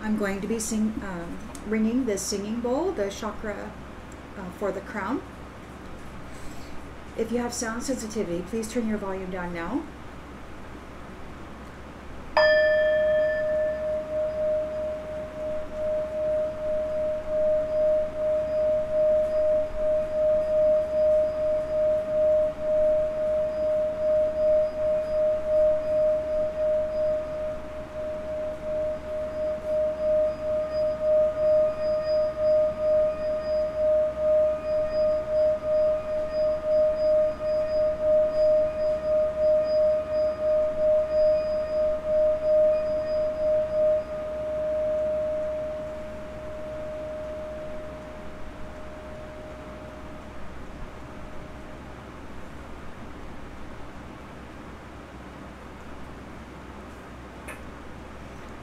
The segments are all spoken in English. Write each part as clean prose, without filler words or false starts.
I'm going to be ringing this singing bowl, the chakra for the crown. If you have sound sensitivity, please turn your volume down now.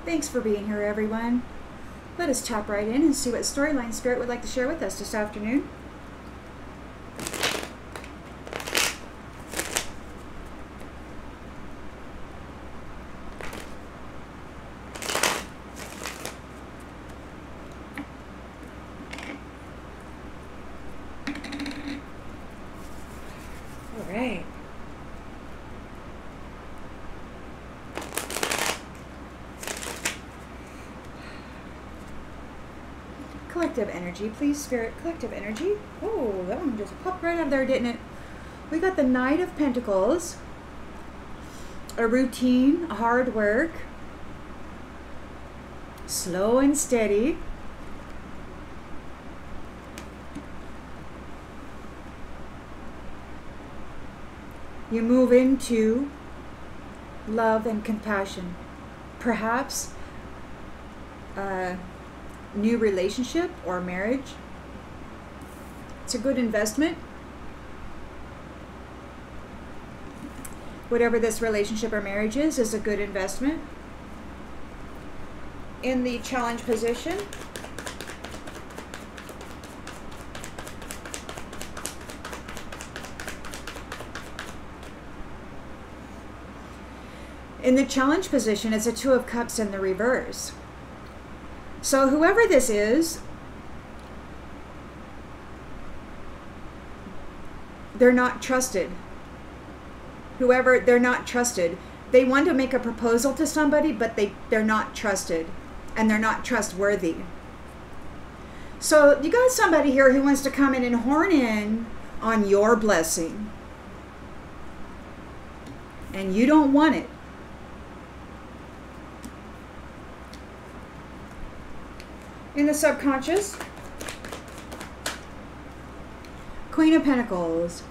Thanks for being here, everyone. Let us tap right in and see what storyline Spirit would like to share with us this afternoon. All right. Collective energy, please, Spirit. Collective energy. Oh, that one just popped right out there, didn't it? We got the Knight of Pentacles. A routine, hard work. Slow and steady. You move into love and compassion. Perhaps new relationship or marriage. It's a good investment. Whatever this relationship or marriage is a good investment. In the challenge position, it's a Two of Cups in the reverse. So whoever this is, they're not trusted. They're not trusted. They want to make a proposal to somebody, but they're not trusted. And they're not trustworthy. So you got somebody here who wants to come in and horn in on your blessing. And you don't want it. In the subconscious, Queen of Pentacles,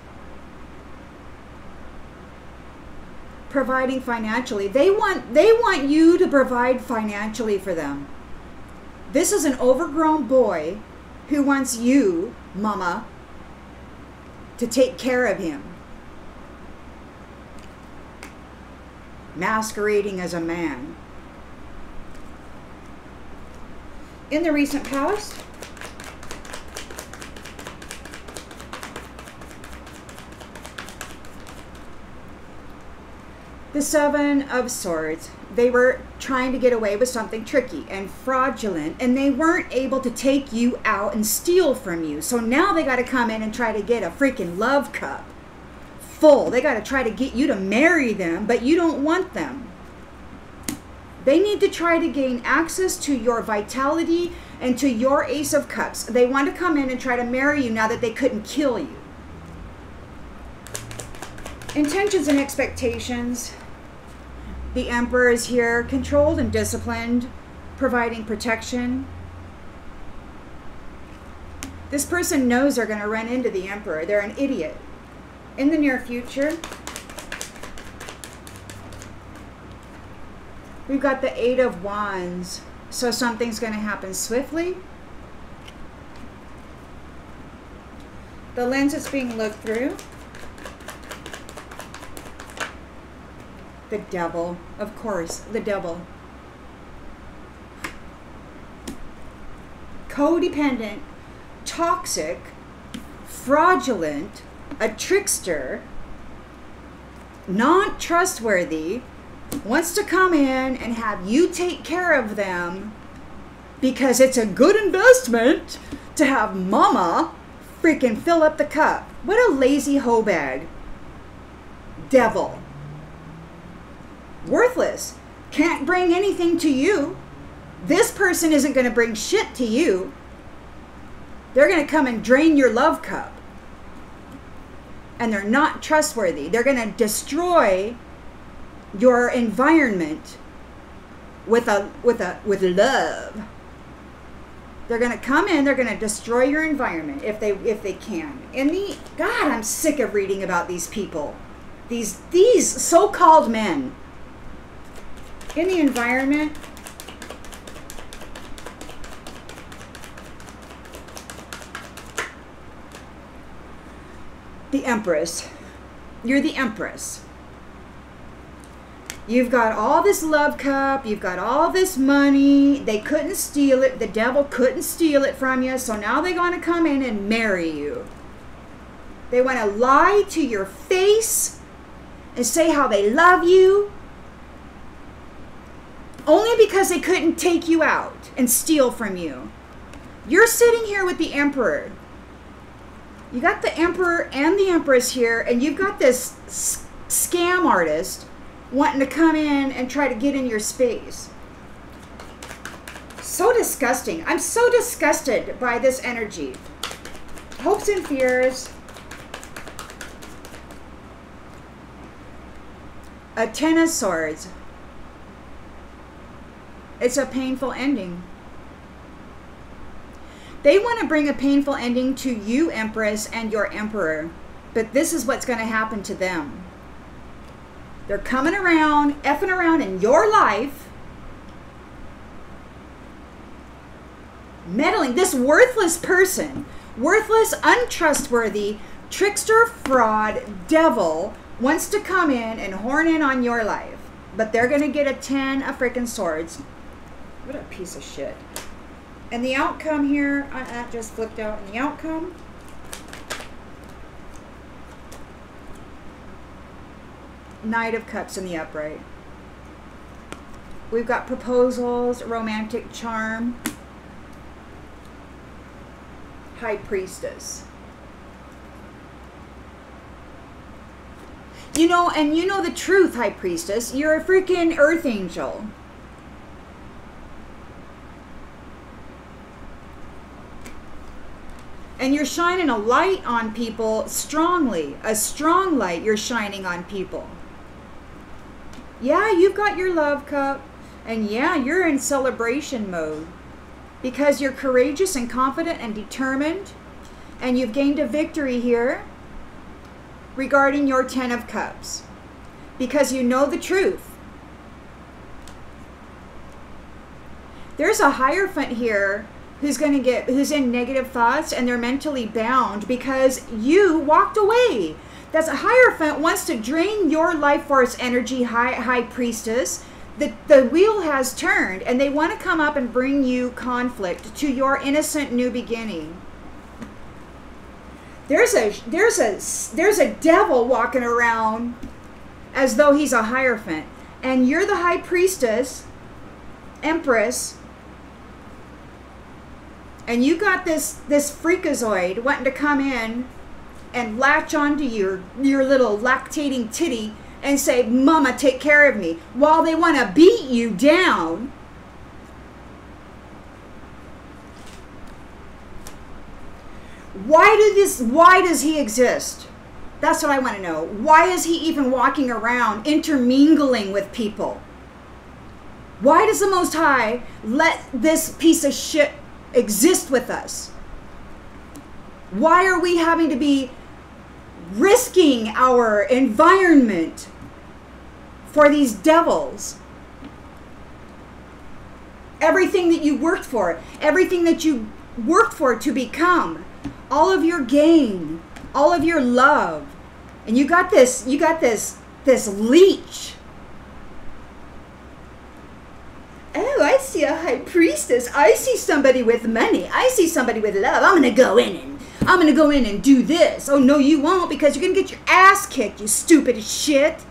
providing financially. They want you to provide financially for them. This is an overgrown boy who wants you, mama, to take care of him. Masquerading as a man. In the recent past, the Seven of Swords. They were trying to get away with something tricky and fraudulent, and they weren't able to take you out and steal from you. So now they got to come in and try to get a freaking love cup full. They got to try to get you to marry them, but you don't want them. They need to try to gain access to your vitality and to your Ace of Cups. They want to come in and try to marry you now that they couldn't kill you. Intentions and expectations. The Emperor is here, controlled and disciplined, providing protection. This person knows they're going to run into the Emperor. They're an idiot. In the near future, we've got the Eight of Wands. So something's going to happen swiftly. The lens is being looked through. The Devil. Of course, the Devil. Codependent, toxic, fraudulent, a trickster, not trustworthy, wants to come in and have you take care of them because it's a good investment to have mama freaking fill up the cup. What a lazy hoe bag. Devil. Worthless. Can't bring anything to you. This person isn't going to bring shit to you. They're going to come and drain your love cup. And they're not trustworthy. They're going to destroy your environment with love. They're going to come in, they're going to destroy your environment if they can. God, I'm sick of reading about these people. These so-called men in the environment. The Empress. You're the Empress. You've got all this love cup. You've got all this money. They couldn't steal it. The devil couldn't steal it from you. So now they're going to come in and marry you. They want to lie to your face and say how they love you. Only because they couldn't take you out and steal from you. You're sitting here with the Emperor. You got the Emperor and the Empress here, and you've got this scam artist wanting to come in and try to get in your space. So disgusting. I'm so disgusted by this energy. Hopes and fears. A Ten of Swords. It's a painful ending. They want to bring a painful ending to you, Empress, and your Emperor. But this is what's going to happen to them. They're coming around, effing around in your life. Meddling. This worthless person, worthless, untrustworthy, trickster, fraud, devil, wants to come in and horn in on your life. But they're going to get a 10 of freaking swords. What a piece of shit. And the outcome here, I just flipped out. And the outcome, Knight of Cups in the upright. We've got proposals, romantic charm, High Priestess. You know, and you know the truth, High Priestess. You're a freaking earth angel. And you're shining a light on people strongly. A strong light you're shining on people. Yeah, you've got your love cup. And yeah, you're in celebration mode. Because you're courageous and confident and determined. And you've gained a victory here regarding your 10 of Cups. Because you know the truth. There's a Hierophant here who's in negative thoughts, and they're mentally bound because you walked away. That's a Hierophant wants to drain your life force energy, High Priestess. The wheel has turned, and they want to come up and bring you conflict to your innocent new beginning. There's a devil walking around as though he's a Hierophant, and you're the High Priestess, Empress. And you got this freakazoid wanting to come in and latch onto your little lactating titty and say, Mama, take care of me, while they want to beat you down. Why does he exist? That's what I want to know. Why is he even walking around intermingling with people? Why does the Most High let this piece of shit exist with us? Why are we having to be risking our environment for these devils? Everything that you worked for, everything that you worked for to become, all of your gain, all of your love, and you got this leech. Oh, I see a High Priestess. I see somebody with money. I see somebody with love. I'm gonna go in and do this. Oh no, you won't, because you're gonna get your ass kicked, you stupid shit.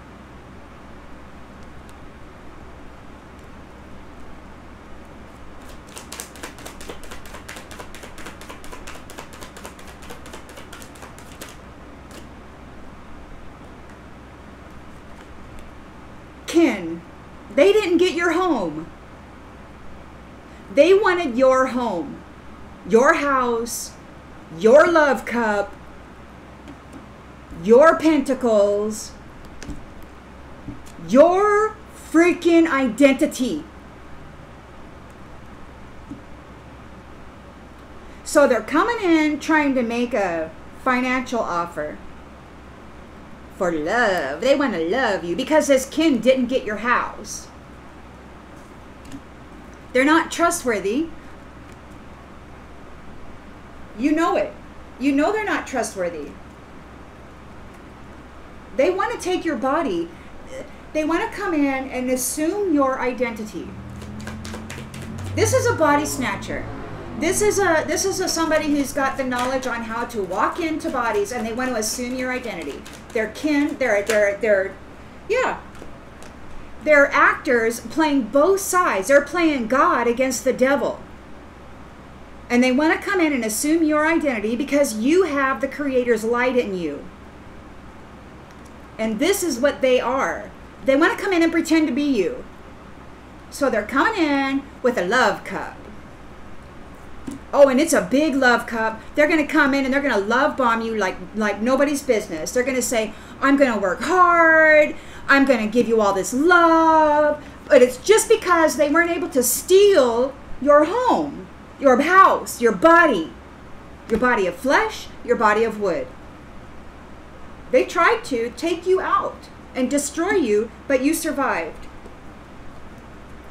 kin. They didn't get your home. They wanted your home, your house, your love cup, your pentacles, your freaking identity. So they're coming in trying to make a financial offer for love. They want to love you because this kin didn't get your house. They're not trustworthy. You know it. You know they're not trustworthy. They want to take your body. They want to come in and assume your identity. This is a body snatcher. This is a somebody who's got the knowledge on how to walk into bodies, and they want to assume your identity. They're kin. Yeah. They're actors playing both sides. They're playing God against the devil. And they want to come in and assume your identity because you have the Creator's light in you. And this is what they are. They want to come in and pretend to be you. So they're coming in with a love cup. Oh, and it's a big love cup. They're going to come in and they're going to love bomb you like nobody's business. They're going to say, I'm going to work hard. I'm going to give you all this love. But it's just because they weren't able to steal your home, your house, your body of flesh, your body of wood. They tried to take you out and destroy you, but you survived.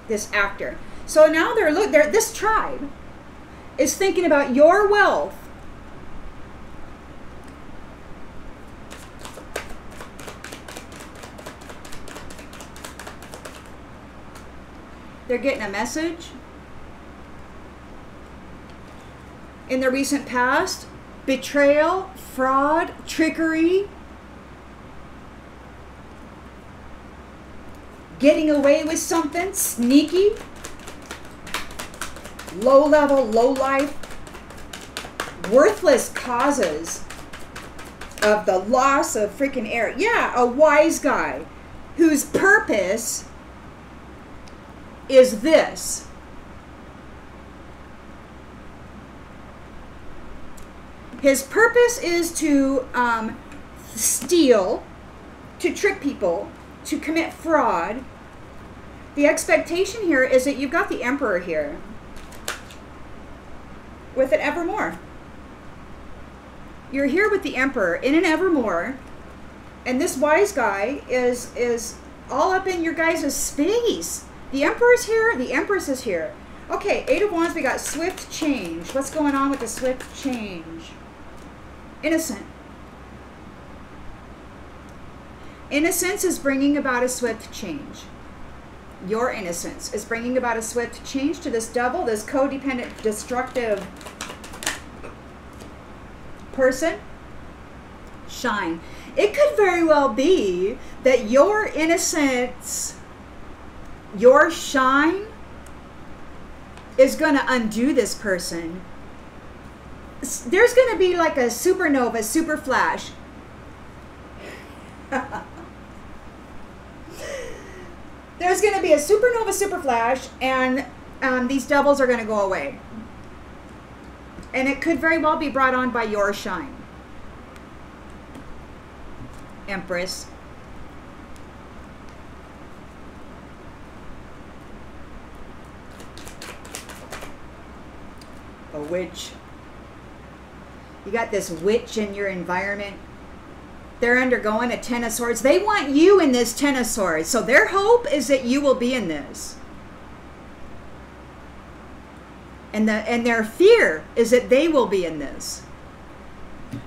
This actor. So now this tribe is thinking about your wealth. They're getting a message. In the recent past, betrayal, fraud, trickery, getting away with something, sneaky, low level, low life, worthless causes of the loss of freaking air. Yeah, a wise guy whose purpose is this. His purpose is to steal, to trick people, to commit fraud. The expectation here is that you've got the Emperor here with an evermore. You're here with the Emperor in an evermore, and this wise guy is all up in your guys' space. The Emperor's here, the Empress is here. Okay, Eight of Wands, we got swift change. What's going on with the swift change? Innocent. Innocence is bringing about a swift change. Your innocence is bringing about a swift change to this devil, this codependent, destructive person. Shine. It could very well be that your innocence, your shine, is going to undo this person. There's going to be like a supernova, super flash. There's going to be a supernova, super flash, and these devils are going to go away. And it could very well be brought on by your shine. Empress. A witch. You got this witch in your environment. They're undergoing a Ten of Swords. They want you in this Ten of Swords. So their hope is that you will be in this. And their fear is that they will be in this.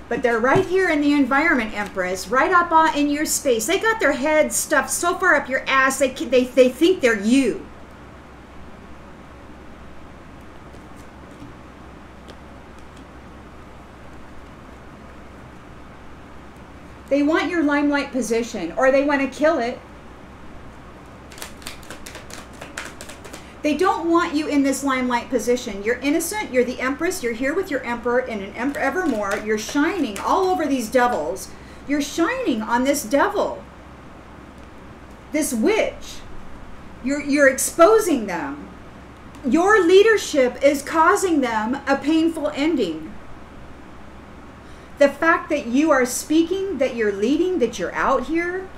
But they're right here in the environment, Empress, right up in your space. They got their heads stuffed so far up your ass, they think they're you. They want your limelight position, or they want to kill it. They don't want you in this limelight position. You're innocent. You're the Empress. You're here with your Emperor in an evermore. You're shining all over these devils. You're shining on this devil. this witch. You're exposing them. Your leadership is causing them a painful ending. The fact that you are speaking, that you're leading, that you're out here,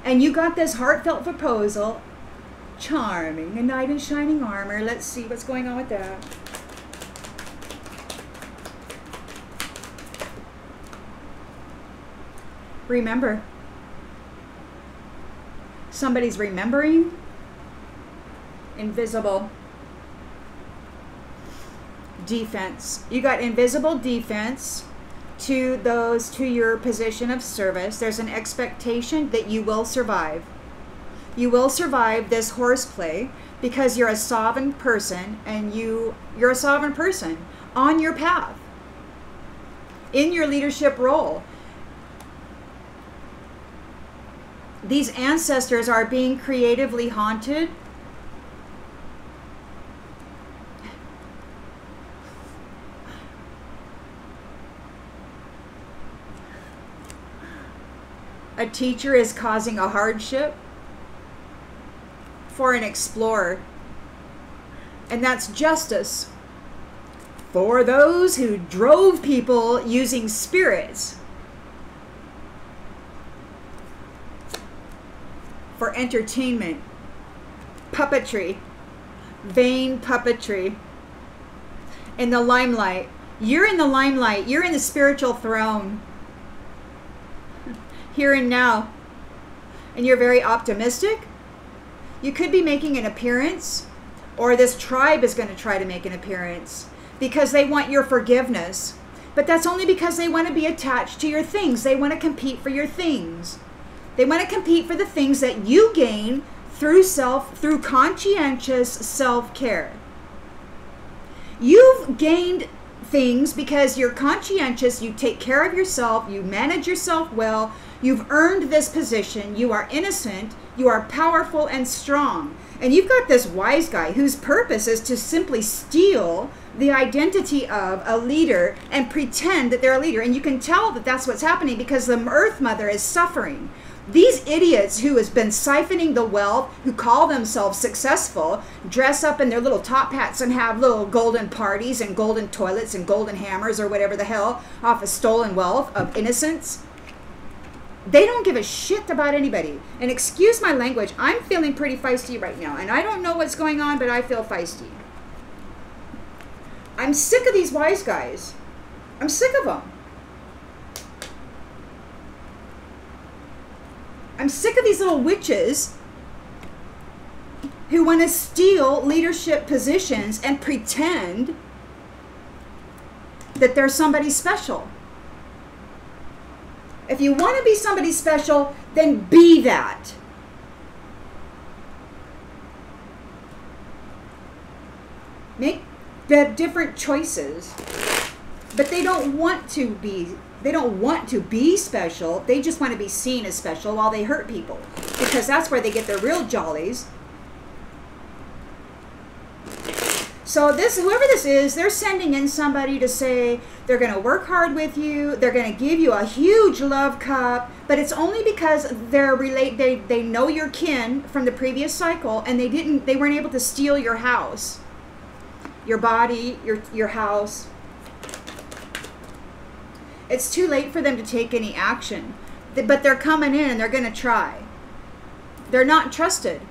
and you got this heartfelt proposal, charming, a knight in shining armor. Let's see what's going on with that. Remember. Somebody's remembering. Invisible defense. You got invisible defense to your position of service. There's an expectation that you will survive. You will survive this horseplay because you're a sovereign person, and you're a sovereign person on your path in your leadership role. These ancestors are being creatively haunted. A teacher is causing a hardship for an explorer. And that's justice for those who drove people using spirits for entertainment, puppetry, vain puppetry. In the limelight. You're in the limelight. You're in the spiritual throne. Here and now. And you're very optimistic. You could be making an appearance, or this tribe is going to try to make an appearance because they want your forgiveness. But that's only because they want to be attached to your things. They want to compete for your things. They want to compete for the things that you gain through conscientious self-care. You've gained things because you're conscientious, you take care of yourself, you manage yourself well, you've earned this position, you are innocent, you are powerful and strong. And you've got this wise guy whose purpose is to simply steal the identity of a leader and pretend that they're a leader. And you can tell that that's what's happening because the Earth Mother is suffering. These idiots who has been siphoning the wealth, who call themselves successful, dress up in their little top hats and have little golden parties and golden toilets and golden hammers or whatever the hell off of stolen wealth of innocence. They don't give a shit about anybody. And excuse my language, I'm feeling pretty feisty right now. And I don't know what's going on, but I feel feisty. I'm sick of these wise guys. I'm sick of them. I'm sick of these little witches who want to steal leadership positions and pretend that they're somebody special. If you want to be somebody special, then be that. Make the different choices. But they don't want to be. They don't want to be special. They just want to be seen as special while they hurt people. Because that's where they get their real jollies. So whoever this is, they're sending in somebody to say they're going to work hard with you. They're going to give you a huge love cup. But it's only because they know your kin from the previous cycle, and they weren't able to steal your house, your body, your house. It's too late for them to take any action. But they're coming in and they're going to try. They're not trusted.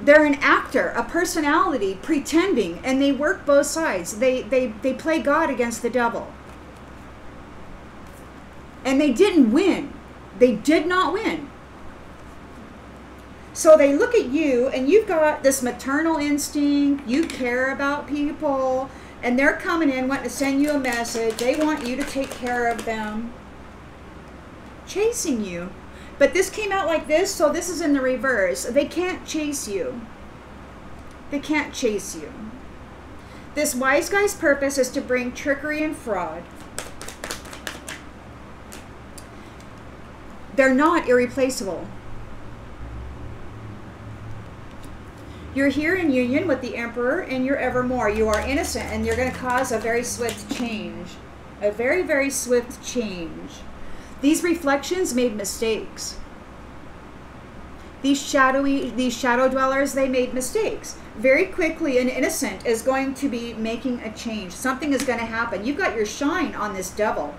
They're an actor, a personality, pretending, and they work both sides. They play God against the devil. And they didn't win. They did not win. So they look at you, and you've got this maternal instinct. You care about people. And they're coming in wanting to send you a message. They want you to take care of them. Chasing you. But this came out like this, so this is in the reverse. They can't chase you. They can't chase you. This wise guy's purpose is to bring trickery and fraud. They're not irreplaceable. You're here in union with the Emperor, and you're evermore. You are innocent, and you're going to cause a very swift change. A very, very swift change. These reflections made mistakes. These shadow dwellers, they made mistakes. Very quickly, an innocent is going to be making a change. Something is going to happen. You've got your shine on this devil.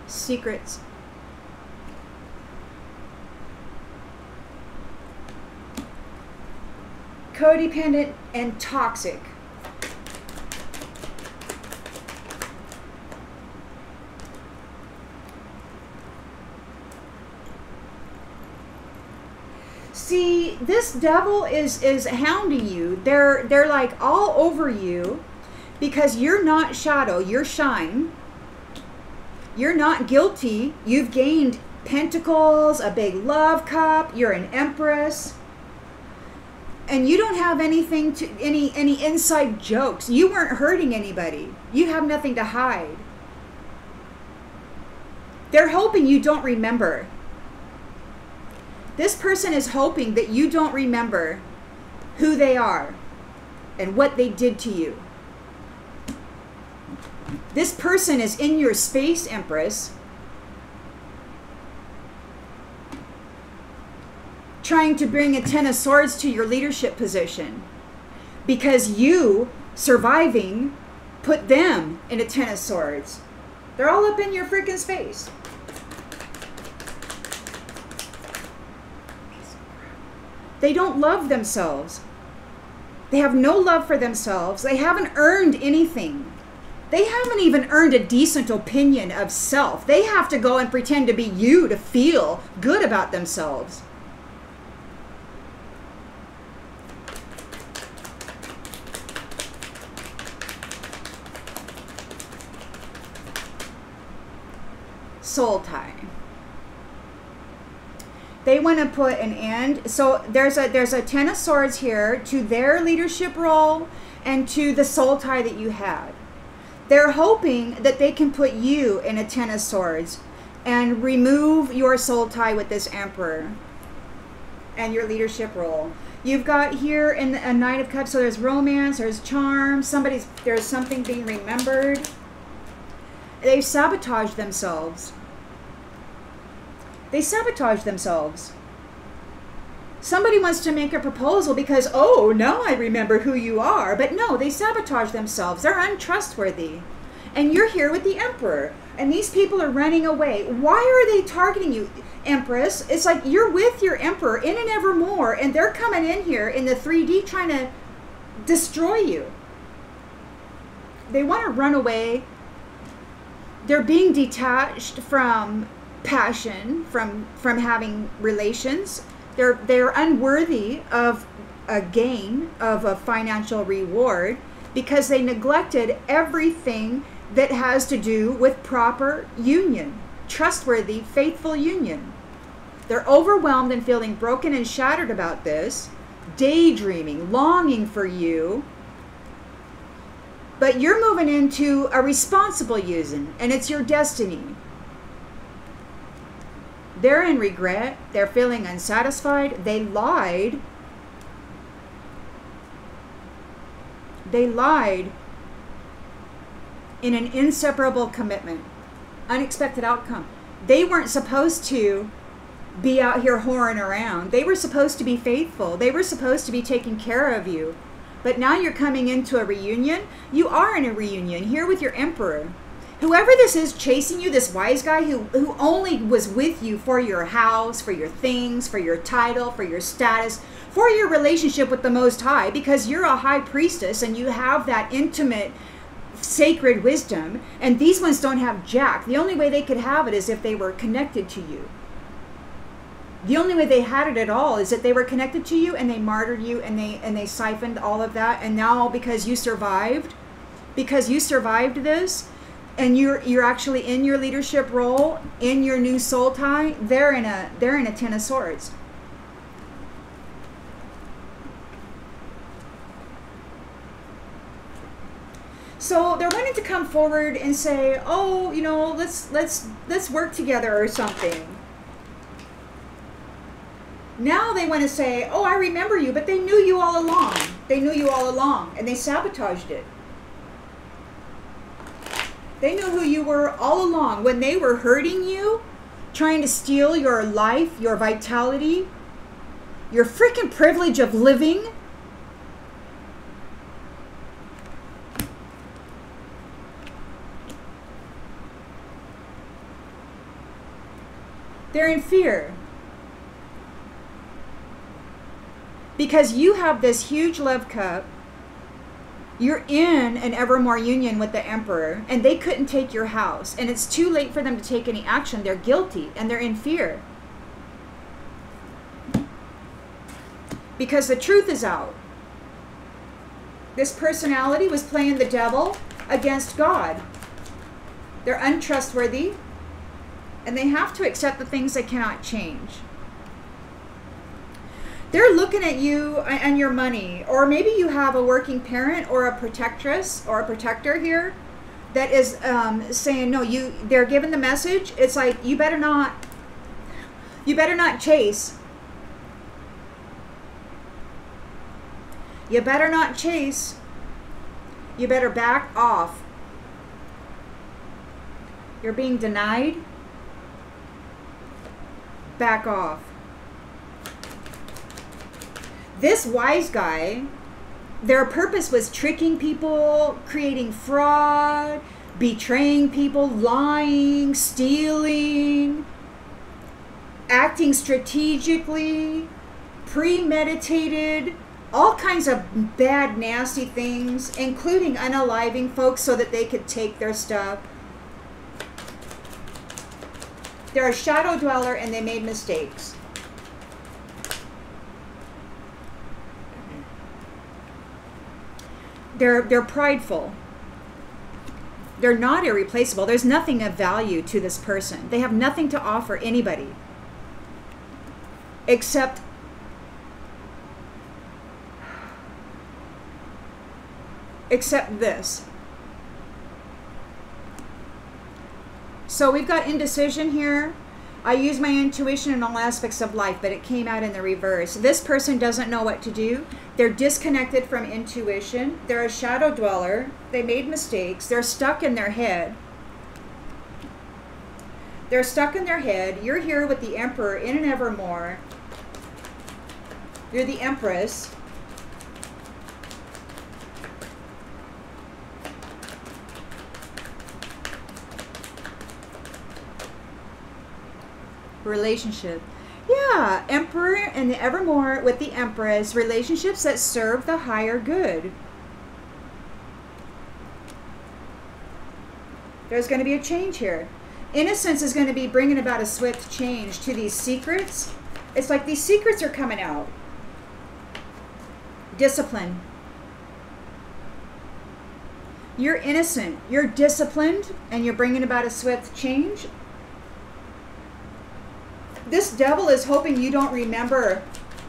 Secrets. Codependent and toxic. See, this devil is hounding you. They're like all over you because you're not shadow, you're shine. You're not guilty. You've gained pentacles, a big love cup, you're an empress. And you don't have anything to any inside jokes. You weren't hurting anybody. You have nothing to hide. They're hoping you don't remember. This person is hoping that you don't remember who they are and what they did to you. This person is in your space, Empress, trying to bring a Ten of Swords to your leadership position because you surviving put them in a Ten of Swords. They're all up in your freaking space. They don't love themselves. They have no love for themselves. They haven't earned anything. They haven't even earned a decent opinion of self. They have to go and pretend to be you to feel good about themselves. Soul tie. They want to put an end. So there's a Ten of Swords here to their leadership role and to the soul tie that you had. They're hoping that they can put you in a Ten of Swords and remove your soul tie with this Emperor and your leadership role. You've got here in a Knight of Cups, so there's romance, there's charm, there's something being remembered. They've sabotaged themselves. They sabotage themselves. Somebody wants to make a proposal because, oh, now I remember who you are. But no, they sabotage themselves. They're untrustworthy. And you're here with the Emperor. And these people are running away. Why are they targeting you, Empress? It's like you're with your Emperor in and evermore. And they're coming in here in the 3D trying to destroy you. They want to run away. They're being detached from passion, from having relations. They're unworthy of a gain, of a financial reward, because they neglected everything that has to do with proper union, trustworthy, faithful union. They're overwhelmed and feeling broken and shattered about this, daydreaming, longing for you. But you're moving into a responsible union, and it's your destiny. They're in regret. They're feeling unsatisfied. They lied. They lied in an inseparable commitment. Unexpected outcome. They weren't supposed to be out here whoring around. They were supposed to be faithful. They were supposed to be taking care of you. But now you're coming into a reunion. You are in a reunion here with your Emperor. Whoever this is chasing you, this wise guy who only was with you for your house, for your things, for your title, for your status, for your relationship with the Most High, because you're a high priestess and you have that intimate, sacred wisdom, and these ones don't have jack. The only way they could have it is if they were connected to you. The only way they had it at all is that they were connected to you and they martyred you and they siphoned all of that. And now because you survived this, and you're actually in your leadership role, in your new soul tie, they're in a Ten of Swords. So they're wanting to come forward and say, oh, you know, let's work together or something. Now they want to say, oh, I remember you, but they knew you all along. They knew you all along, and they sabotaged it. They knew who you were all along. When they were hurting you, trying to steal your life, your vitality, your freaking privilege of living. They're in fear. Because you have this huge love cup. You're in an evermore union with the emperor, and they couldn't take your house. And it's too late for them to take any action. They're guilty, and they're in fear. Because the truth is out. This personality was playing the devil against God. They're untrustworthy, and they have to accept the things they cannot change. They're looking at you and your money, or maybe you have a working parent or a protectress or a protector here that is saying, no, they're giving the message. It's like, you better not chase. You better not chase. You better back off. You're being denied. Back off. This wise guy, their purpose was tricking people, creating fraud, betraying people, lying, stealing, acting strategically, premeditated, all kinds of bad, nasty things, including unaliving folks so that they could take their stuff. They're a shadow dweller, and they made mistakes. They're prideful. They're not irreplaceable. There's nothing of value to this person. They have nothing to offer anybody except this. So we've got indecision here. I use my intuition in all aspects of life, but it came out in the reverse. This person doesn't know what to do. They're disconnected from intuition. They're a shadow dweller. They made mistakes. They're stuck in their head. They're stuck in their head. You're here with the emperor in and evermore. You're the empress. Relationship. Yeah, emperor and the evermore with the empress. Relationships that serve the higher good. There's going to be a change here. Innocence is going to be bringing about a swift change to these secrets. It's like these secrets are coming out. Discipline. You're innocent. You're disciplined, and you're bringing about a swift change. This devil is hoping you don't remember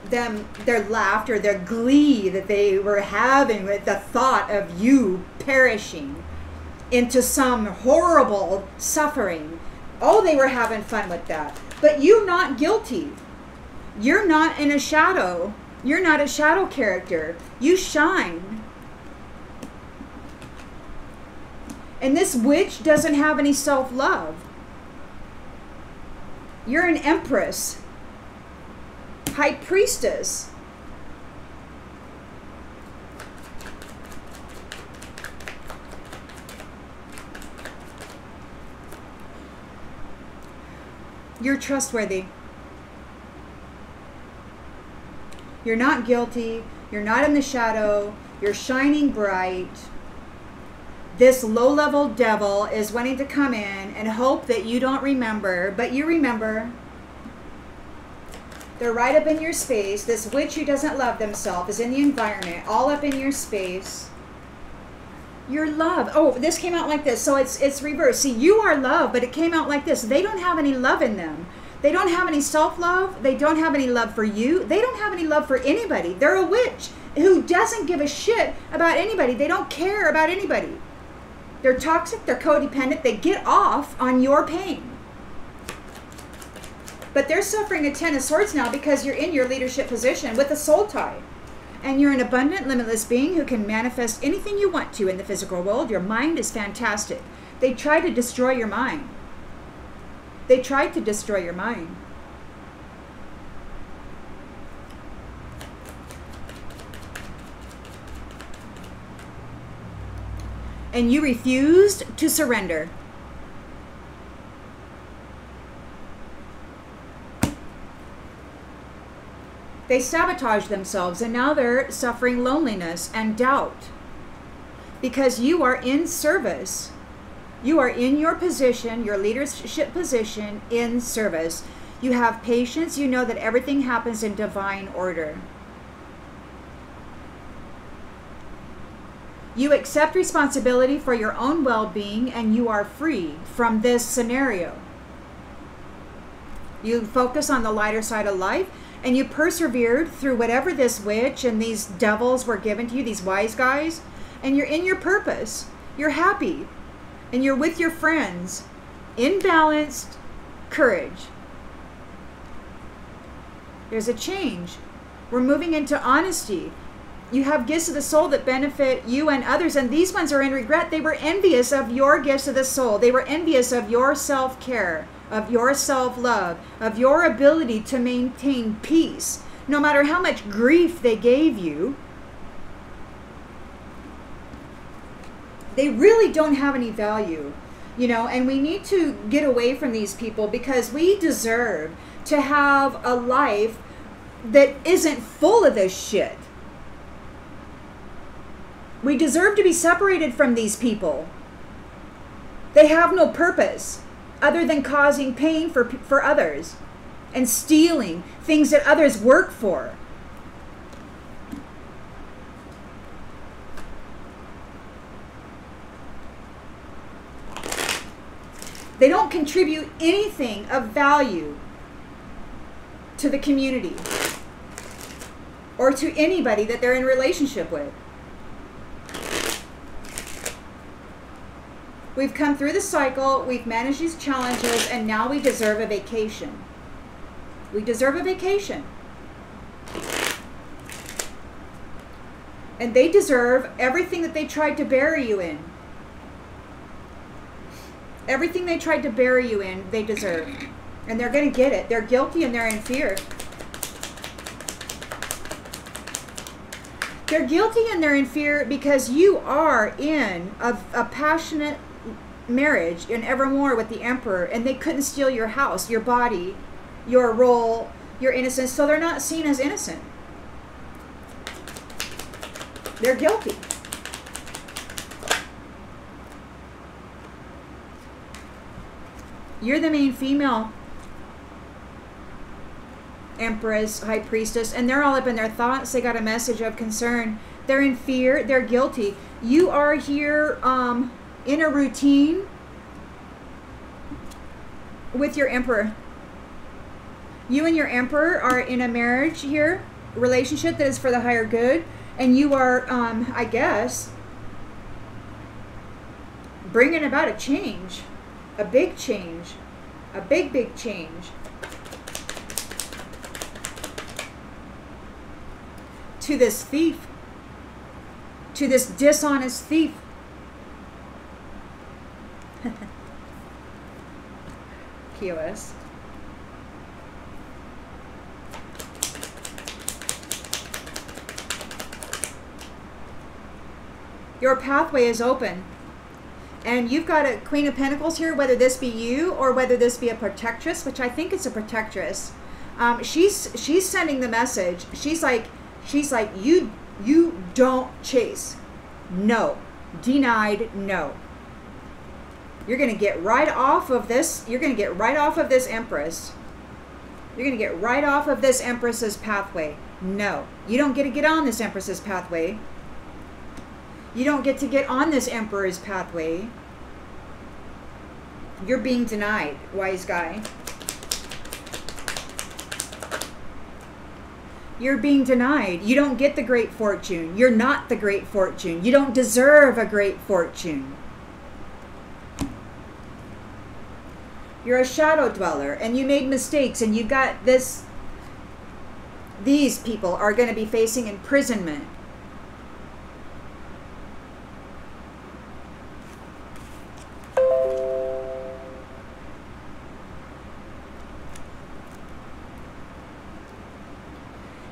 them, their laughter, their glee that they were having with the thought of you perishing into some horrible suffering. Oh, they were having fun with that. But you're not guilty. You're not in a shadow. You're not a shadow character. You shine. And this witch doesn't have any self-love. You're an empress, high priestess. You're trustworthy. You're not guilty. You're not in the shadow. You're shining bright. This low-level devil is wanting to come in and hope that you don't remember, but you remember. They're right up in your space. This witch who doesn't love themselves is in the environment, all up in your space. You're love. Oh, this came out like this, so it's reversed. See, you are love, but it came out like this. They don't have any love in them. They don't have any self-love. They don't have any love for you. They don't have any love for anybody. They're a witch who doesn't give a shit about anybody. They don't care about anybody. They're toxic, they're codependent, they get off on your pain. But they're suffering a 10 of Swords now because you're in your leadership position with a soul tie. And you're an abundant, limitless being who can manifest anything you want to in the physical world. Your mind is fantastic. They tried to destroy your mind. They tried to destroy your mind. And you refused to surrender. They sabotaged themselves, and now they're suffering loneliness and doubt. Because you are in service. You are in your position, your leadership position, in service. You have patience. You know that everything happens in divine order. You accept responsibility for your own well-being, and you are free from this scenario. You focus on the lighter side of life, and you persevered through whatever this witch and these devils were given to you, these wise guys, and you're in your purpose. You're happy, and you're with your friends in balanced courage. There's a change. We're moving into honesty. You have gifts of the soul that benefit you and others, and these ones are in regret. They were envious of your gifts of the soul. They were envious of your self-care, of your self-love, of your ability to maintain peace. No matter how much grief they gave you, they really don't have any value, you know, and we need to get away from these people because we deserve to have a life that isn't full of this shit. We deserve to be separated from these people. They have no purpose other than causing pain for others and stealing things that others work for. They don't contribute anything of value to the community or to anybody that they're in relationship with. We've come through the cycle, we've managed these challenges, and now we deserve a vacation. We deserve a vacation. And they deserve everything that they tried to bury you in. Everything they tried to bury you in, they deserve. And they're going to get it. They're guilty and they're in fear. They're guilty and they're in fear because you are in a passionate marriage and evermore with the emperor, and they couldn't steal your house, your body, your role, your innocence, so they're not seen as innocent. They're guilty. You're the main female empress, high priestess, and they're all up in their thoughts. They got a message of concern. They're in fear. They're guilty. You are here in a routine with your emperor. You and your emperor are in a marriage here, relationship that is for the higher good, and you are, I guess, bringing about a change, a big change, a big change. To this thief, to this dishonest thief. POS. Your pathway is open. And you've got a Queen of Pentacles here, whether this be you or whether this be a Protectress, which I think it's a Protectress. She's sending the message. She's like, you don't chase. No. Denied, no. You're going to get right off of this. You're going to get right off of this Empress. You're going to get right off of this Empress's pathway. No. You don't get to get on this Empress's pathway. You don't get to get on this Emperor's pathway. You're being denied, wise guy. You're being denied. You don't get the great fortune. You're not the great fortune. You don't deserve a great fortune. You're a shadow dweller and you made mistakes and you got this. These people are going to be facing imprisonment.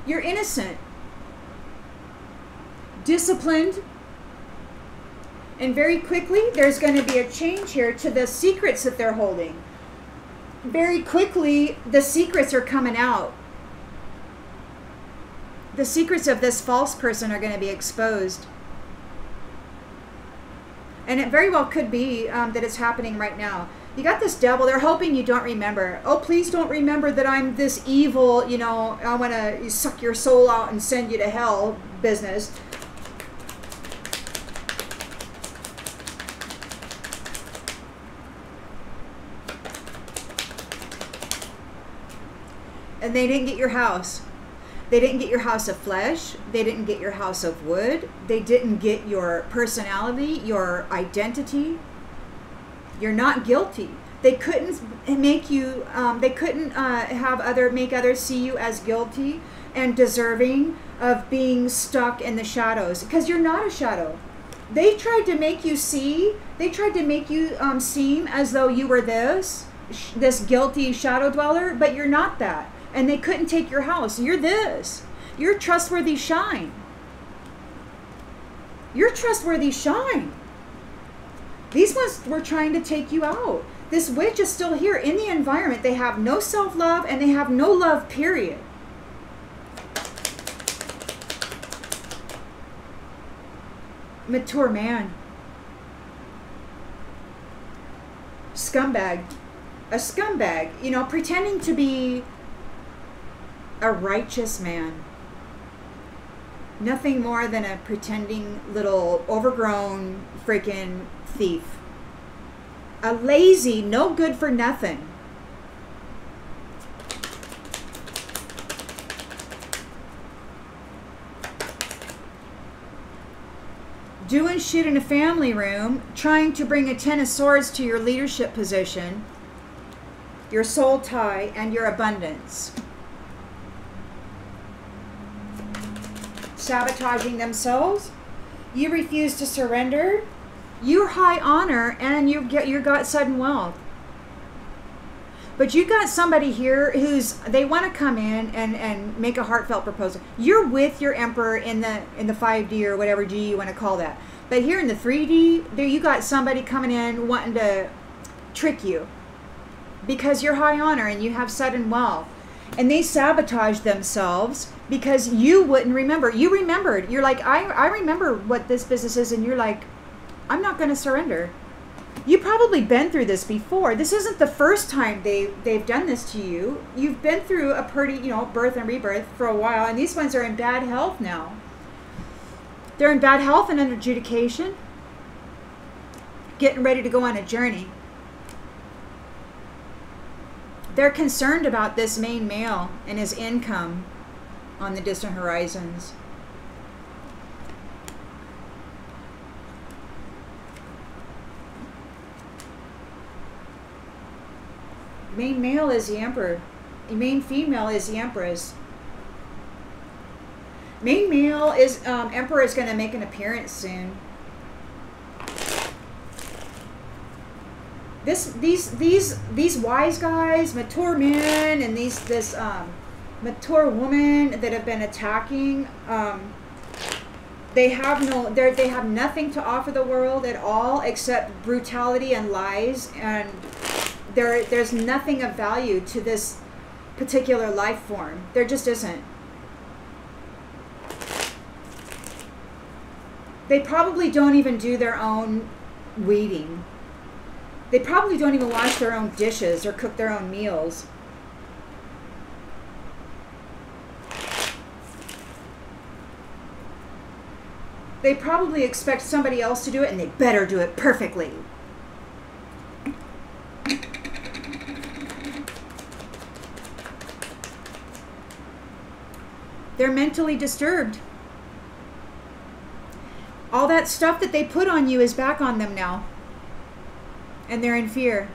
You're innocent, disciplined, and very quickly there's going to be a change here to the secrets that they're holding. Very quickly, the secrets are coming out. The secrets of this false person are going to be exposed. And it very well could be that it's happening right now. You got this devil. They're hoping you don't remember. Oh, please don't remember that I'm this evil, you know, I want to suck your soul out and send you to hell business. And they didn't get your house. They didn't get your house of flesh. They didn't get your house of wood. They didn't get your personality, your identity. You're not guilty. They couldn't make you. They couldn't make others see you as guilty and deserving of being stuck in the shadows, because you're not a shadow. They tried to make you see. They tried to make you seem as though you were this guilty shadow dweller, but you're not that. And they couldn't take your house. You're this. You're trustworthy shine. You're trustworthy shine. These ones were trying to take you out. This witch is still here in the environment. They have no self-love and they have no love, period. Mature man. Scumbag. A scumbag, you know, pretending to be a righteous man. Nothing more than a pretending little overgrown freaking thief. A lazy, no good for nothing. Doing shit in a family room, trying to bring a 10 of swords to your leadership position, your soul tie, and your abundance. Sabotaging themselves. You refuse to surrender. You're high honor and you got sudden wealth. But you got somebody here they want to come in and make a heartfelt proposal. You're with your emperor in the 5D or whatever D you want to call that. But here in the 3D, there you got somebody coming in wanting to trick you because you're high honor and you have sudden wealth. And they sabotage themselves because you wouldn't remember. You remembered. You're like, I remember what this business is, and you're like, I'm not going to surrender. You've probably been through this before. This isn't the first time they've done this to you. You've been through a pretty, you know, birth and rebirth for a while, and these ones are in bad health now. They're in bad health and under adjudication, getting ready to go on a journey. They're concerned about this main male and his income on the distant horizons. Main male is the emperor. Main female is the empress. Main male is emperor is going to make an appearance soon. These wise guys, mature men, and this mature woman that have been attacking, they have nothing to offer the world at all except brutality and lies, and there's nothing of value to this particular life form. There just isn't. They probably don't even do their own weeding. They probably don't even wash their own dishes or cook their own meals. They probably expect somebody else to do it, and they better do it perfectly. They're mentally disturbed. All that stuff that they put on you is back on them now. And they're in fear.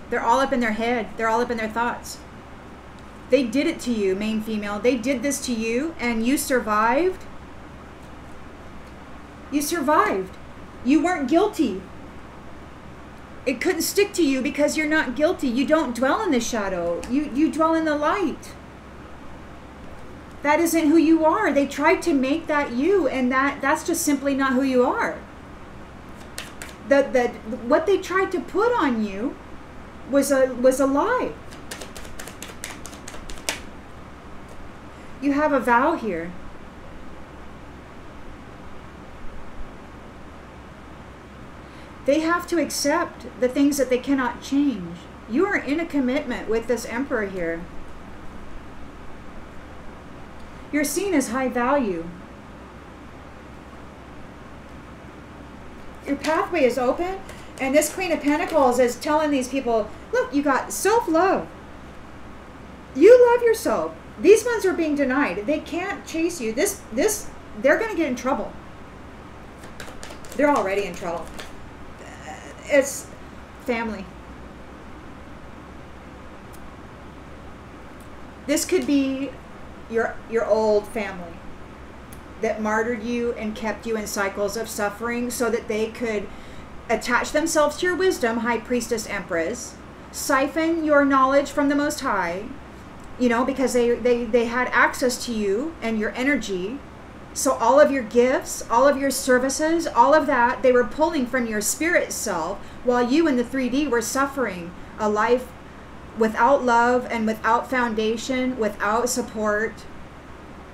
They're all up in their head. They're all up in their thoughts. They did it to you, main female. They did this to you, and you survived. You survived. You weren't guilty. It couldn't stick to you because you're not guilty. You don't dwell in the shadow. You dwell in the light. That isn't who you are. They tried to make that you, and that's just simply not who you are. What they tried to put on you was a lie. You have a vow here. They have to accept the things that they cannot change. You are in a commitment with this Emperor here. You're seen as high value. Your pathway is open, and this Queen of Pentacles is telling these people, look, you got self-love. You love yourself. These ones are being denied. They can't chase you. They're going to get in trouble. They're already in trouble. It's family. This could be your old family that martyred you and kept you in cycles of suffering so that they could attach themselves to your wisdom, High Priestess, Empress, siphon your knowledge from the Most High, you know, because they had access to you and your energy. So all of your gifts, all of your services, all of that, they were pulling from your spirit self while you in the 3D were suffering a life without love and without foundation, without support,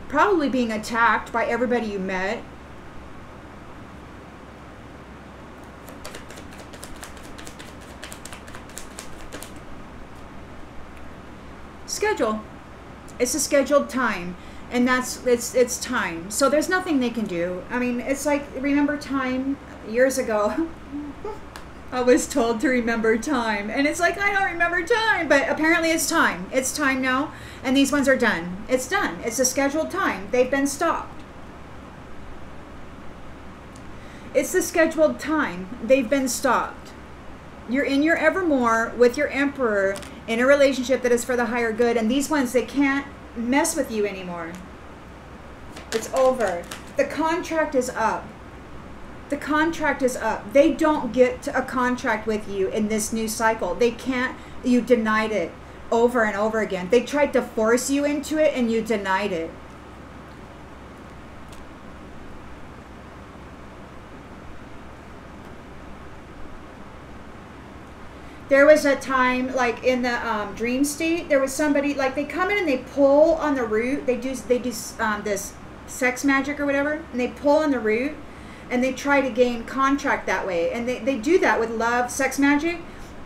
probably being attacked by everybody you met. Schedule. It's a scheduled time, and it's time. So there's nothing they can do. I mean, it's like, remember time years ago? I was told to remember time, and it's like, I don't remember time, but apparently it's time. It's time now, and these ones are done. It's done. It's a scheduled time. They've been stopped. It's the scheduled time. They've been stopped. You're in your evermore with your Emperor in a relationship that is for the higher good, and these ones, they can't mess with you anymore. It's over. The contract is up. The contract is up. They don't get a contract with you in this new cycle. They can't. You denied it over and over again. They tried to force you into it, and you denied it. There was a time, like in the dream state, there was somebody, like they come in and they pull on the root. They do this sex magic or whatever, and they pull on the root, and they try to gain contract that way. And they do that with love, sex magic,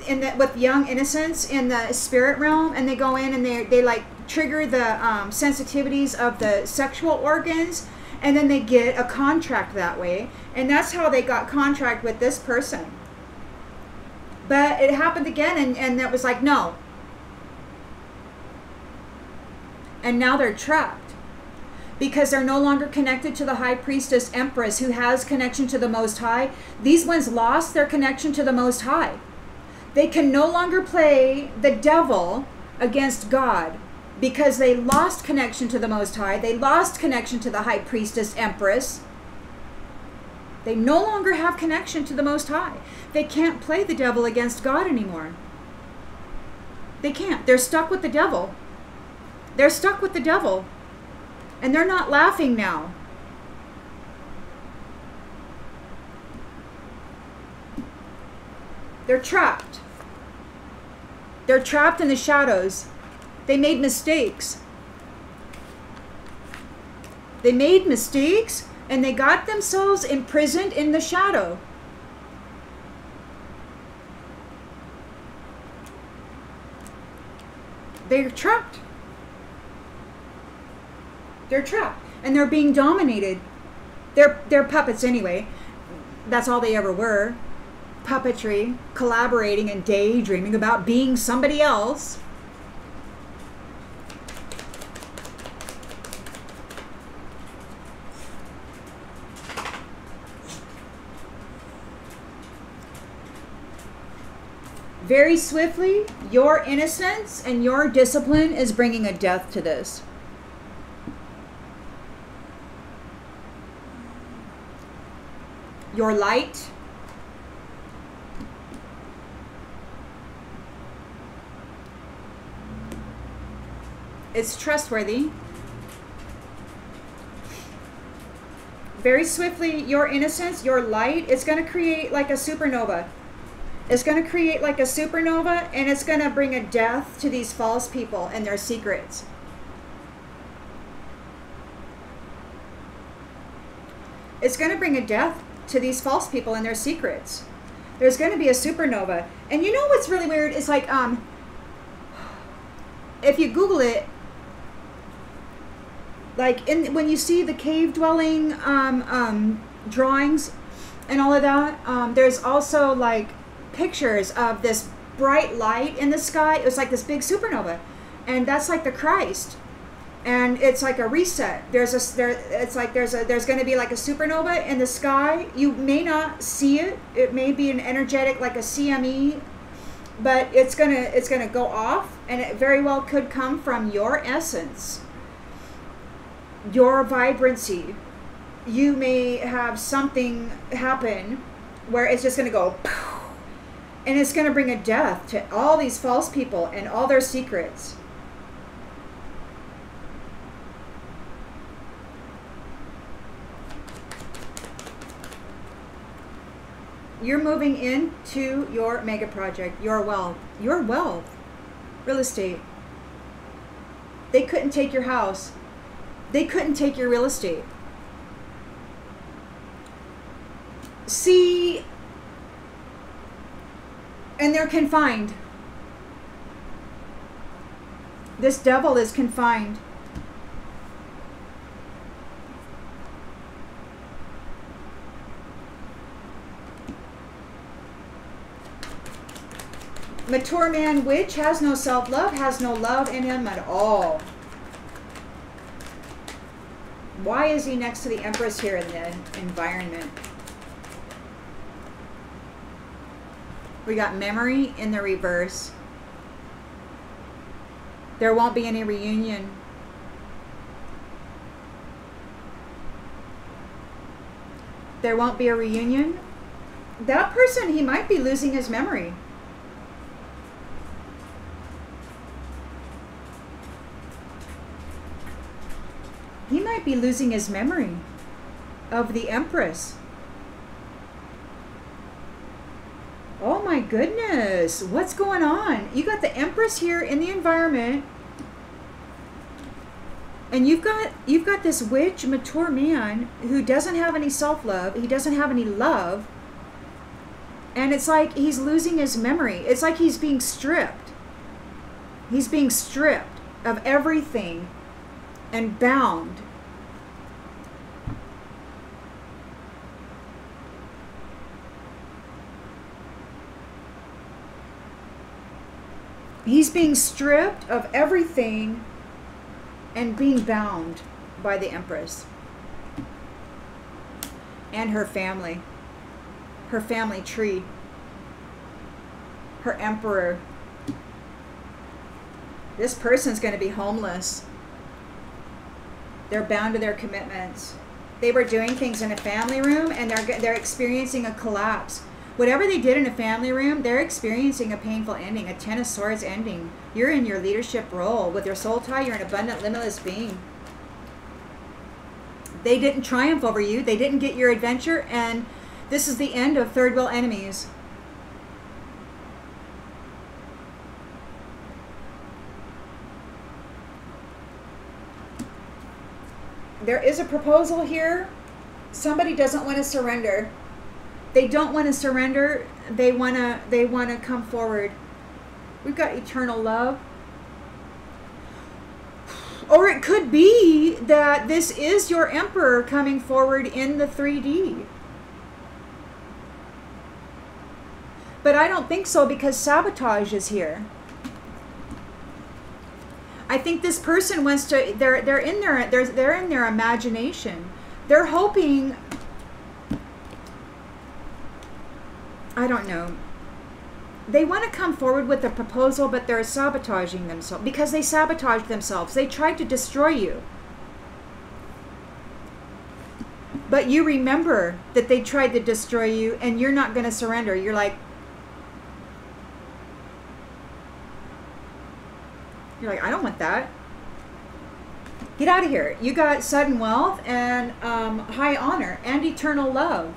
with young innocence in the spirit realm. And they go in and they like trigger the sensitivities of the sexual organs, and then they get a contract that way. And that's how they got contract with this person. But it happened again, and it was like, no. And now they're trapped because they're no longer connected to the High Priestess Empress, who has connection to the Most High. These ones lost their connection to the Most High. They can no longer play the devil against God because they lost connection to the Most High. They lost connection to the High Priestess Empress. They no longer have connection to the Most High. They can't play the devil against God anymore. They can't. They're stuck with the devil. They're stuck with the devil. And they're not laughing now. They're trapped. They're trapped in the shadows. They made mistakes. They made mistakes, and they got themselves imprisoned in the shadow. They're trapped. They're trapped. And they're being dominated. They're puppets anyway. That's all they ever were. Puppetry, collaborating and daydreaming about being somebody else. Very swiftly, your innocence and your discipline is bringing a death to this. Your light, it's trustworthy. very swiftly, your innocence, your light, it's going to create like a supernova. It's going to create like a supernova, and it's going to bring a death to these false people and their secrets. It's going to bring a death to these false people and their secrets. There's going to be a supernova. And you know what's really weird? It's like, if you Google it, like when you see the cave dwelling drawings and all of that, there's also like pictures of this bright light in the sky. It was like this big supernova, and that's like the Christ. And it's like a reset. There's going to be like a supernova in the sky. You may not see it. It may be an energetic, like a CME, but it's gonna go off, and it very well could come from your essence, your vibrancy. You may have something happen where it's just gonna go, and it's gonna bring a death to all these false people and all their secrets. You're moving into your mega project, your wealth, real estate. They couldn't take your house. They couldn't take your real estate. See, and they're confined. This devil is confined. Mature man, witch, has no self-love, has no love in him at all. Why is he next to the empress here in the environment? We got memory in the reverse. There won't be any reunion. There won't be a reunion. That person, he might be losing his memory. He might be losing his memory of the empress. Oh my goodness, what's going on? You got the empress here in the environment, and you've got this witch, mature man who doesn't have any self-love. He doesn't have any love, and it's like he's losing his memory. It's like he's being stripped. He's being stripped of everything and bound. He's being stripped of everything and being bound by the empress and her family tree, her emperor. This person's going to be homeless. They're bound to their commitments. They were doing things in a family room, and they're experiencing a collapse. Whatever they did in a family room, they're experiencing a painful ending, a Ten of Swords ending. You're in your leadership role. With your soul tie, you're an abundant, limitless being. They didn't triumph over you. They didn't get your adventure, and this is the end of third wheel enemies. There is a proposal here. Somebody doesn't want to surrender. They don't want to surrender. They want to come forward. We've got eternal love. Or it could be that this is your emperor coming forward in the 3D. But I don't think so, because sabotage is here. I think this person wants to, they're in their imagination. They're hoping, I don't know. They want to come forward with a proposal, but they're sabotaging themselves because they sabotaged themselves. They tried to destroy you. But you remember that they tried to destroy you, and you're not going to surrender. You're like, I don't want that. Get out of here. You got sudden wealth and high honor and eternal love.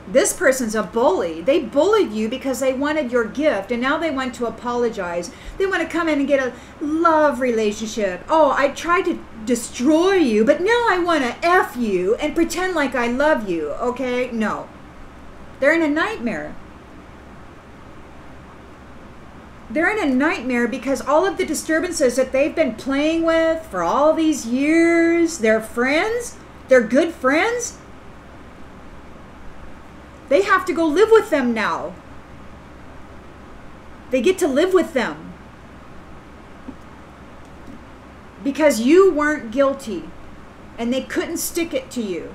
This person's a bully. They bullied you because they wanted your gift, and now they want to apologize. They want to come in and get a love relationship. Oh, I tried to destroy you, but now I want to F you and pretend like I love you, okay? No. They're in a nightmare. They're in a nightmare because all of the disturbances that they've been playing with for all these years, their friends, their good friends, they have to go live with them now. They get to live with them. Because you weren't guilty. And they couldn't stick it to you.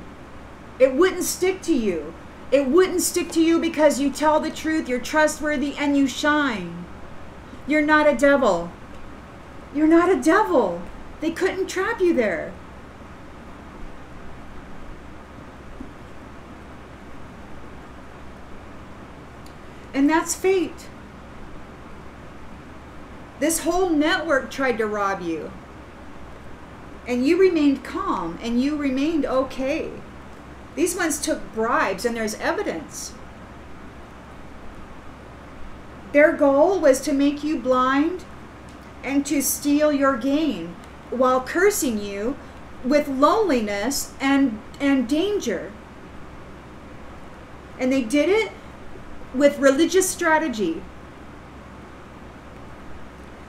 It wouldn't stick to you. It wouldn't stick to you because you tell the truth, you're trustworthy, and you shine. You're not a devil. You're not a devil. They couldn't trap you there. And that's fate. This whole network tried to rob you. And you remained calm and you remained okay. These ones took bribes and there's evidence. Their goal was to make you blind and to steal your gain while cursing you with loneliness and danger. And they did it with religious strategy.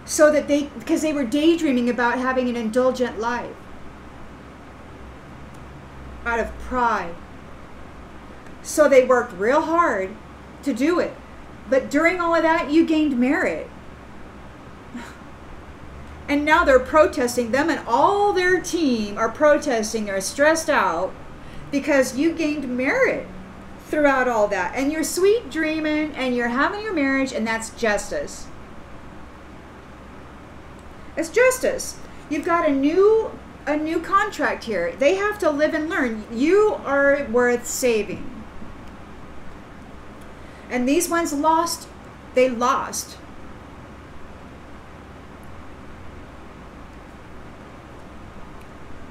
So that because they were daydreaming about having an indulgent life. Out of pride. So they worked real hard to do it. But during all of that, you gained merit. And now they're protesting. Them and all their team are protesting. They're stressed out because you gained merit throughout all that. And you're sweet dreaming and you're having your marriage, and that's justice. It's justice. You've got a new contract here. They have to live and learn. You are worth saving. And these ones lost. They lost.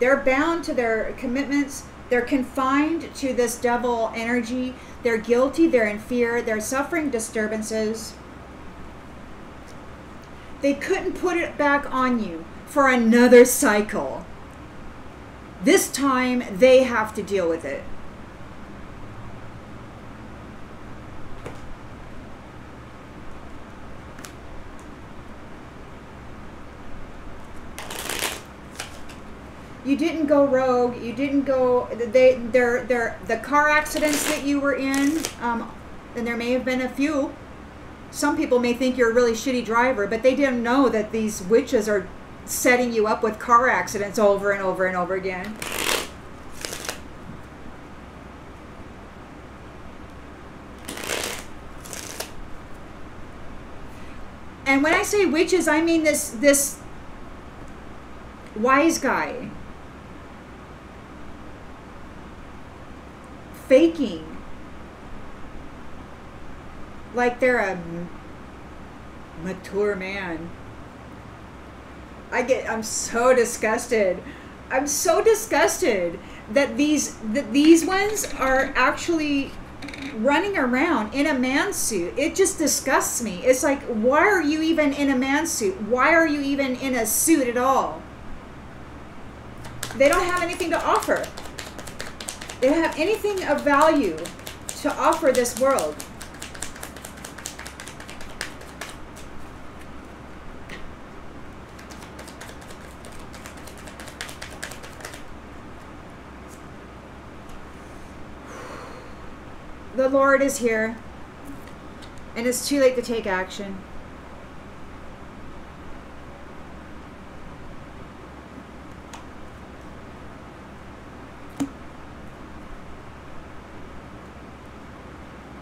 They're bound to their commitments. They're confined to this devil energy. They're guilty. They're in fear. They're suffering disturbances. They couldn't put it back on you for another cycle. This time, they have to deal with it. You didn't go rogue. You didn't go. The car accidents that you were in, and there may have been a few. Some people may think you're a really shitty driver, but they didn't know that these witches are setting you up with car accidents over and over and over again. And when I say witches, I mean this wise guy. Faking. Like they're a mature man. I'm so disgusted. I'm so disgusted that these ones are actually running around in a man suit. It just disgusts me. It's like, why are you even in a man suit? Why are you even in a suit at all? They don't have anything to offer. They don't have anything of value to offer this world. The Lord is here, and it's too late to take action.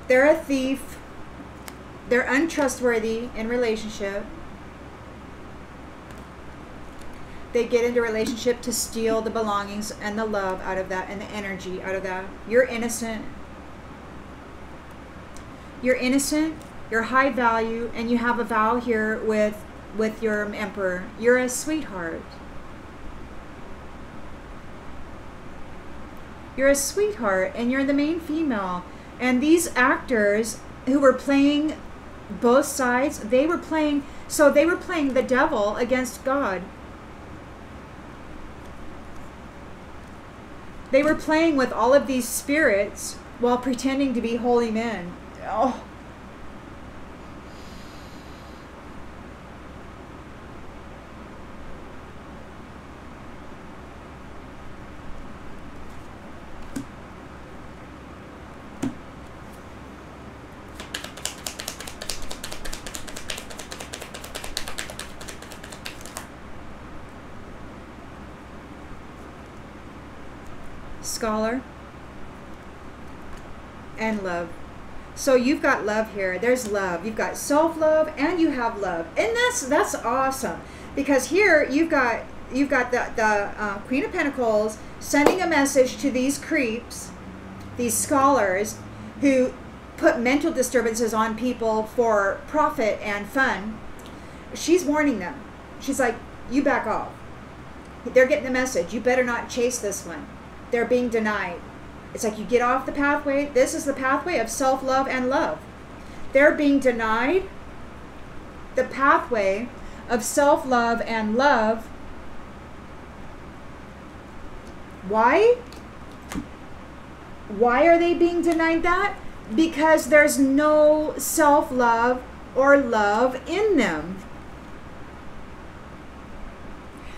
They're a thief. They're untrustworthy in relationship. They get into a relationship to steal the belongings and the love out of that and the energy out of that. You're innocent. You're innocent, you're high value, and you have a vow here with your emperor. You're a sweetheart. You're a sweetheart, and you're the main female. And these actors who were playing both sides, they were playing the devil against God. They were playing with all of these spirits while pretending to be holy men. Oh. Scholar and love. So you've got love here. There's love. You've got self-love and you have love, and that's awesome, because here you've got the Queen of Pentacles sending a message to these creeps, these scholars who put mental disturbances on people for profit and fun. She's warning them. She's like, you back off. They're getting the message. You better not chase this one. They're being denied. It's like, you get off the pathway. This is the pathway of self-love and love. They're being denied the pathway of self-love and love. Why? Why are they being denied that? Because there's no self-love or love in them.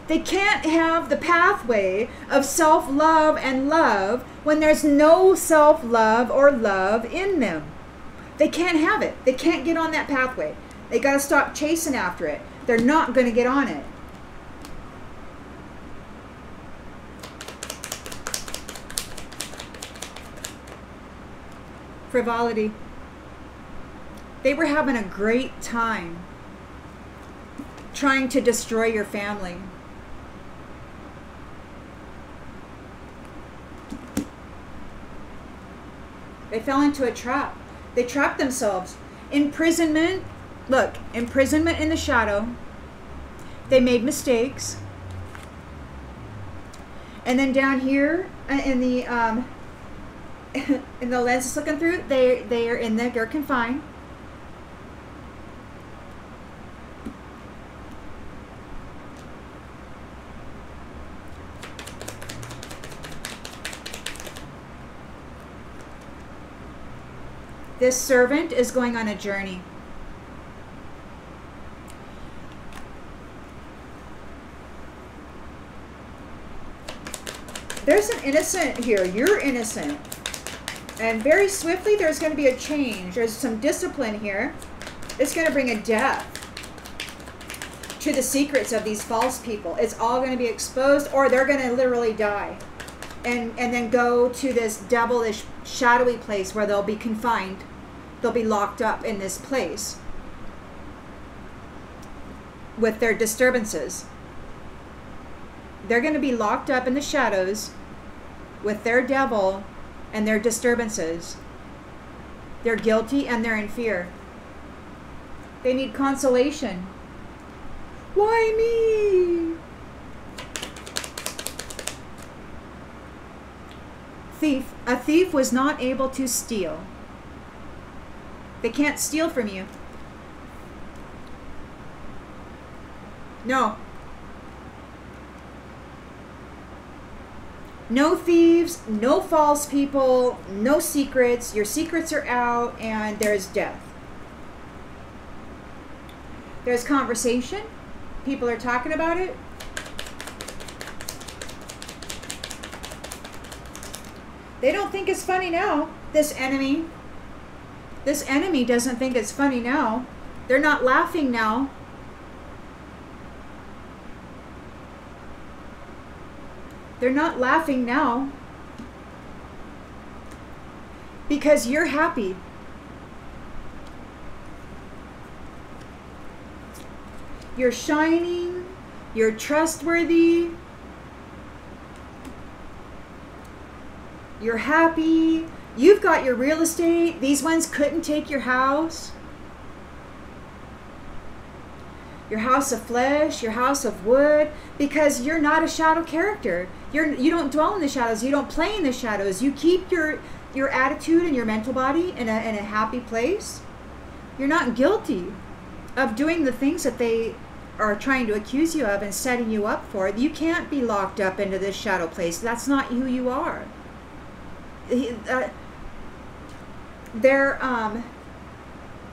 They can't have the pathway of self-love and love when there's no self-love or love in them. They can't have it. They can't get on that pathway. They got to stop chasing after it. They're not going to get on it. Frivolity. They were having a great time trying to destroy your family. They fell into a trap. They trapped themselves. Imprisonment. Look, imprisonment in the shadow. They made mistakes. And then down here in the in the lens it's looking through, they're confined. This servant is going on a journey. There's an innocent here. You're innocent. And very swiftly there's going to be a change. There's some discipline here. It's going to bring a death to the secrets of these false people. It's all going to be exposed, or they're going to literally die. And then go to this devilish, shadowy place where they'll be confined. They'll be locked up in this place with their disturbances. They're going to be locked up in the shadows with their devil and their disturbances. They're guilty and they're in fear. They need consolation. Why me? Thief. A thief was not able to steal. They can't steal from you. No. No thieves, no false people, no secrets. Your secrets are out, and there's death. There's conversation. People are talking about it. They don't think it's funny now, this enemy. This enemy doesn't think it's funny now. They're not laughing now. They're not laughing now. Because you're happy. You're shining. You're trustworthy. You're happy. You've got your real estate. These ones couldn't take your house. Your house of flesh, your house of wood, because you're not a shadow character. You don't dwell in the shadows. You don't play in the shadows. You keep your attitude and your mental body in a happy place. You're not guilty of doing the things that they are trying to accuse you of and setting you up for. You can't be locked up into this shadow place. That's not who you are. Their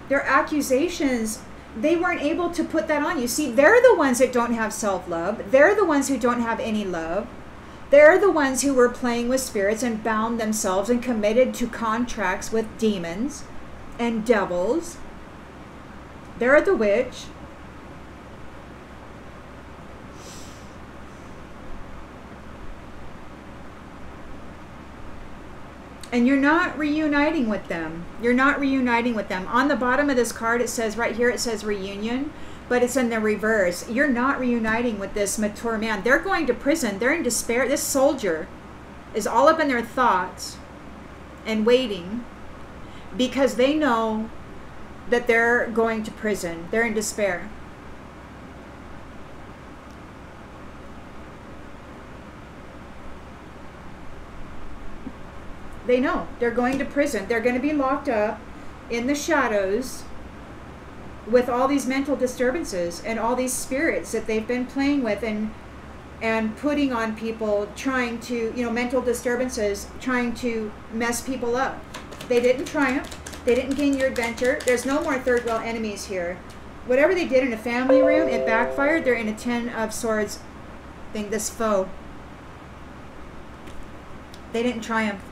accusations, they weren't able to put that on you. See, they're the ones that don't have self-love. They're the ones who don't have any love. They're the ones who were playing with spirits and bound themselves and committed to contracts with demons and devils. They're the witch. And you're not reuniting with them. You're not reuniting with them. On the bottom of this card, it says right here, it says reunion, but it's in the reverse. You're not reuniting with this mature man. They're going to prison. They're in despair. This soldier is all up in their thoughts and waiting because they know that they're going to prison. They're in despair. They know they're going to prison. They're going to be locked up in the shadows with all these mental disturbances and all these spirits that they've been playing with and putting on people, trying to, mental disturbances, trying to mess people up. They didn't triumph. They didn't gain your adventure. There's no more third world enemies here. Whatever they did in a family room, it backfired. They're in a 10 of Swords thing, this foe. They didn't triumph.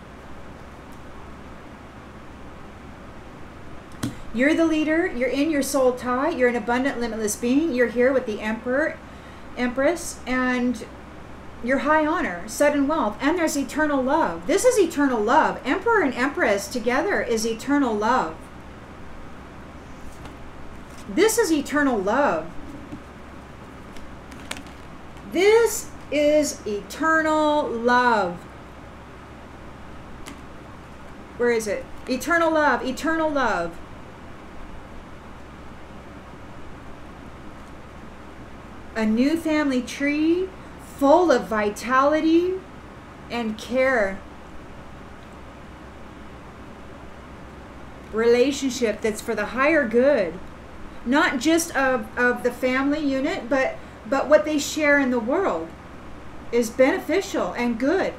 You're the leader. You're in your soul tie. You're an abundant, limitless being. You're here with the Emperor, Empress, and your high honor, sudden wealth, and there's eternal love. This is eternal love. Emperor and Empress together is eternal love. This is eternal love. This is eternal love. Where is it? Eternal love, eternal love. A new family tree full of vitality and care. Relationship that's for the higher good. Not just of the family unit, but what they share in the world is beneficial and good.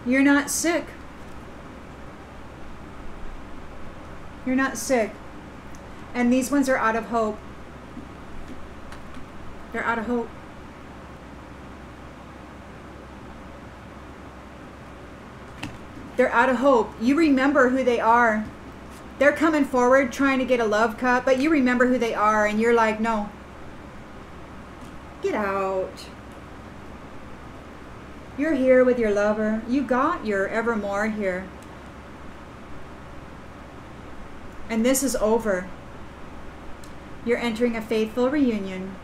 You're not sick. You're not sick. And these ones are out of hope. They're out of hope. They're out of hope. You remember who they are. They're coming forward trying to get a love cup, but you remember who they are and you're like, no. Get out. You're here with your lover. You got your evermore here. And this is over. You're entering a faithful reunion.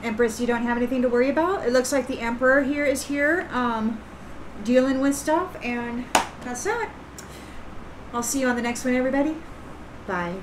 Empress, you don't have anything to worry about. It looks like the Emperor here is here dealing with stuff, and that's that. I'll see you on the next one, everybody. Bye.